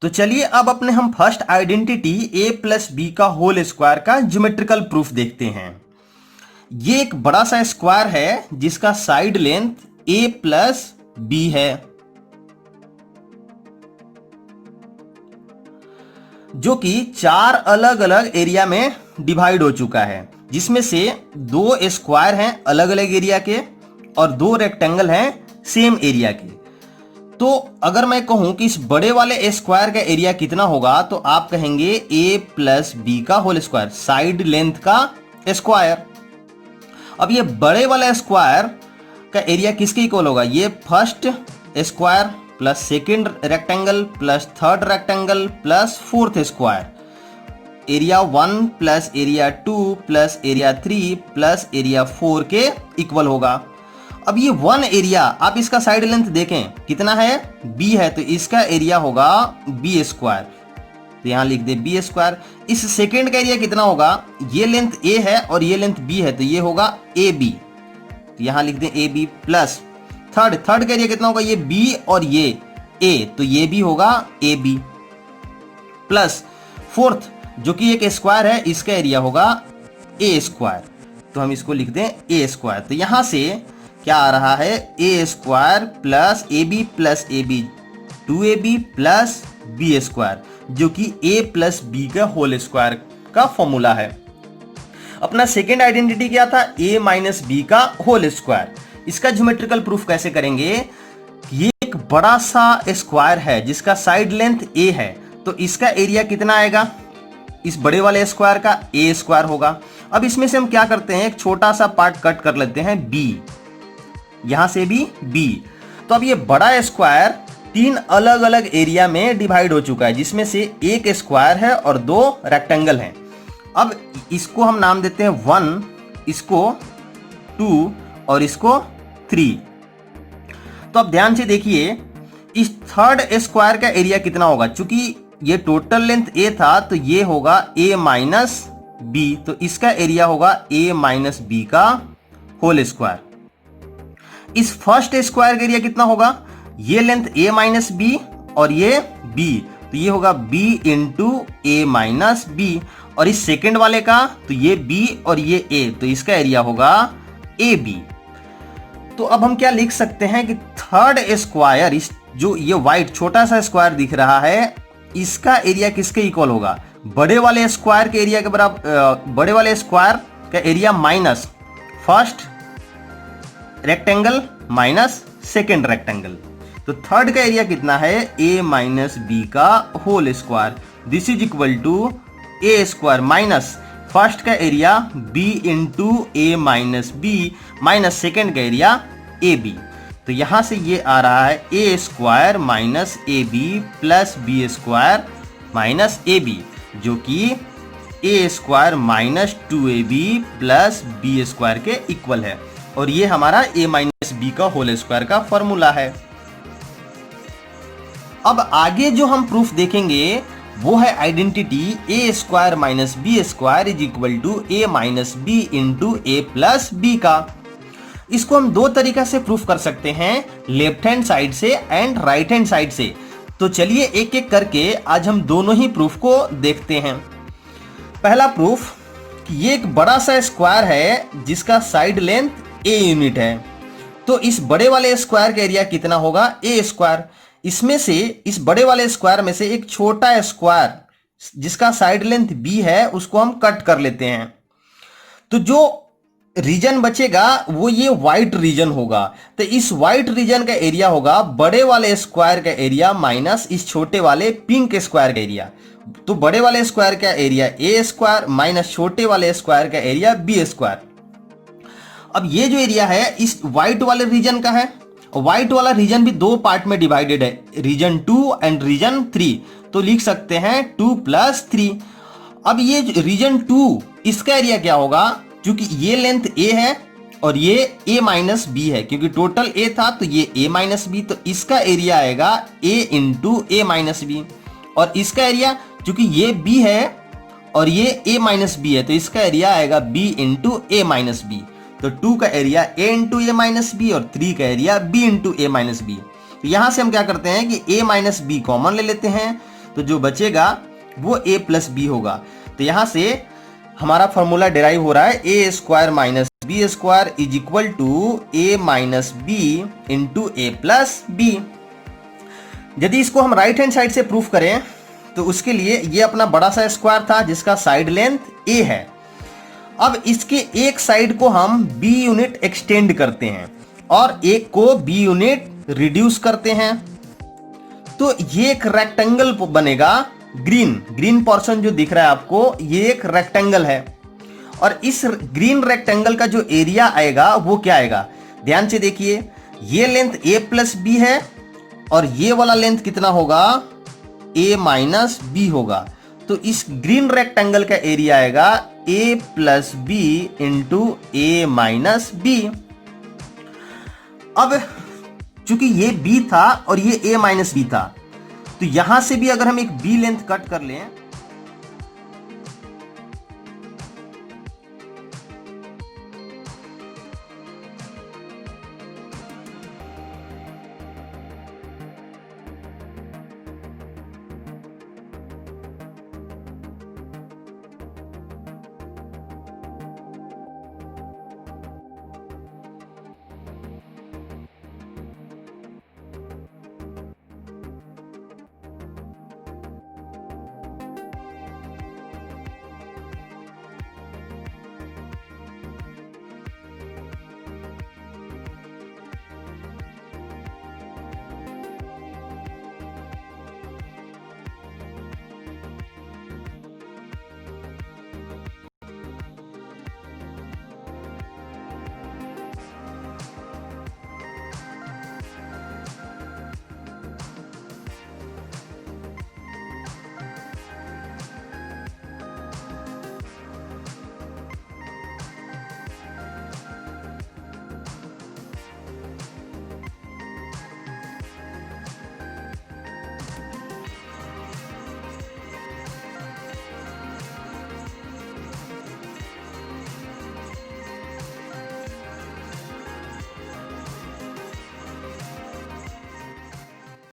तो चलिए अब अपने हम first identity a plus B का होल स्क्वायर का ज्योमेट्रिकल प्रूफ देखते हैं। ये एक बड़ा सा स्क्वायर है जिसका side length a plus B है, जो कि 4 अलग अलग एरिया में डिवाइड हो चुका है, जिसमें से 2 स्क्वायर हैं अलग अलग एरिया के और 2 रेक्टेंगल हैं सेम एरिया के। तो अगर मैं कहूं कि इस बड़े वाले स्क्वायर का एरिया कितना होगा, तो आप कहेंगे a प्लस बी का होल स्क्वायर, साइड लेंथ का स्क्वायर। अब ये बड़े वाले स्क्वायर का एरिया किसके इक्वल होगा? ये first square plus second rectangle plus third rectangle plus fourth square, area 1 plus area 2 plus area 3 plus area 4 के इक्वल होगा। अब ये 1 एरिया, आप इसका साइड लेंथ देखें कितना है, b है, तो इसका एरिया होगा b स्क्वायर, तो यहां लिख दे b स्क्वायर। इस सेकेंड का एरिया कितना होगा, ये लेंथ a है और ये लेंथ b है, तो ये होगा ab, तो यहां लिख दे ab प्लस थर्ड का एरिया कितना होगा, ये b और ये a, तो ये भी होगा ab प्लस फोर्थ जो कि एक स्क्वायर है, इसका एरिया होगा a स्क्वायर, तो हम इसको लिख दें a स्क्वायर। तो यहां से क्या आ रहा है, a square plus A B 2ab plus B square, जो कि a प्लस बी का होल स्क्वायर का फॉर्मूला है। अपना सेकेंड आइडेंटिटी क्या था, a माइनस बी का होल स्क्वायर। इसका ज्योमेट्रिकल प्रूफ कैसे करेंगे, ये एक बड़ा सा स्क्वायर है जिसका साइड लेंथ a है, तो इसका एरिया कितना आएगा, इस बड़े वाले स्क्वायर का a स्क्वायर होगा। अब इसमें से हम क्या करते हैं, एक छोटा सा पार्ट कट कर लेते हैं b, यहां से भी b। तो अब ये बड़ा स्क्वायर 3 अलग अलग एरिया में डिवाइड हो चुका है, जिसमें से एक स्क्वायर है और 2 रेक्टेंगल हैं। अब इसको हम नाम देते हैं 1, इसको 2 और इसको 3। तो अब ध्यान से देखिए, इस थर्ड स्क्वायर का एरिया कितना होगा, चूंकि ये टोटल लेंथ a था तो ये होगा a माइनस बी, तो इसका एरिया होगा a माइनस बी का होल स्क्वायर। इस फर्स्ट स्क्वायर का एरिया कितना होगा, ये लेंथ a माइनस बी और ये b, तो ये होगा b into a minus B, और इस सेकेंड वाले का तो ये b और ये a, तो इसका एरिया होगा ab। तो अब हम क्या लिख सकते हैं कि थर्ड स्क्वायर, इस जो ये व्हाइट छोटा सा स्क्वायर दिख रहा है, इसका एरिया किसके इक्वल होगा, बड़े वाले स्क्वायर के एरिया के बराबर, बड़े वाले स्क्वायर का area minus first rectangle minus second rectangle. तो थर्ड का एरिया कितना है, a माइनस बी का whole square, this is equal to a square minus first का area b into a minus B minus second का area ab। तो यहां से ये आ रहा है a square minus A B plus B square minus A B, जो कि a square minus 2ab plus B square के इक्वल है, और ये हमारा a माइनस बी का होल स्क्वायर का फॉर्मूला है। अब आगे जो हम प्रूफ देखेंगे वो है identity a square minus B square is equal to a minus B into a plus B का। इसको हम 2 तरीका से प्रूफ कर सकते हैं, लेफ्ट हैंड साइड से एंड राइट हैंड साइड से। तो चलिए एक एक करके आज हम दोनों ही प्रूफ को देखते हैं। पहला प्रूफ कि ये एक बड़ा सा स्क्वायर है जिसका साइड लेंथ a यूनिट है, तो इस बड़े वाले स्क्वायर का एरिया कितना होगा, a स्क्वायर। इसमें से, इस बड़े वाले स्क्वायर में से एक छोटा स्क्वायर जिसका साइड लेंथ b है, उसको हम कट कर लेते हैं, तो जो रीजन बचेगा वो ये व्हाइट रीजन होगा। तो इस व्हाइट रीजन का एरिया होगा बड़े वाले स्क्वायर का एरिया माइनस इस छोटे वाले पिंक स्क्वायर का एरिया। तो बड़े वाले स्क्वायर का एरिया a स्क्वायर माइनस छोटे वाले स्क्वायर का एरिया b स्क्वायर। अब ये जो एरिया है इस व्हाइट वाले रीजन का है, व्हाइट वाला रीजन भी 2 पार्ट में डिवाइडेड है, रीजन 2 एंड रीजन 3, तो लिख सकते हैं 2 प्लस 3। अब ये रीजन 2 इसका एरिया क्या होगा, क्योंकि ये लेंथ a है और ये a माइनस बी है, क्योंकि टोटल a था तो ये a माइनस बी, तो इसका एरिया आएगा a into a minus B, और इसका एरिया क्योंकि ये b है और ये a माइनस बी है, तो इसका एरिया आएगा b into a minus B. तो 2 का area a into a minus B और 3 का area b into a minus B. तो यहां से हम क्या करते हैं कि a माइनस बी कॉमन ले लेते हैं, तो जो बचेगा वो a प्लस बी होगा। तो यहां से हमारा फॉर्मूला डिराइव हो रहा है A square minus B square is equal to A minus B into A plus B. यदि इसको हम राइट हैंड साइड से प्रूफ करें तो उसके लिए ये अपना बड़ा सा स्क्वायर था जिसका साइड लेंथ a है। अब इसके एक साइड को हम b यूनिट एक्सटेंड करते हैं और एक को b यूनिट रिड्यूस करते हैं, तो ये एक रेक्टेंगल बनेगा। ग्रीन पोर्शन जो दिख रहा है आपको, ये एक रेक्टेंगल है और इस ग्रीन रेक्टेंगल का जो एरिया आएगा वो क्या आएगा, ध्यान से देखिए। ये लेंथ a प्लस बी है और ये वाला लेंथ कितना होगा, a माइनस बी होगा। तो इस ग्रीन रेक्टेंगल का एरिया आएगा a plus b into a minus b. अब चूंकि ये b था और ये a माइनस बी था, तो यहां से भी अगर हम एक b लेंथ कट कर लें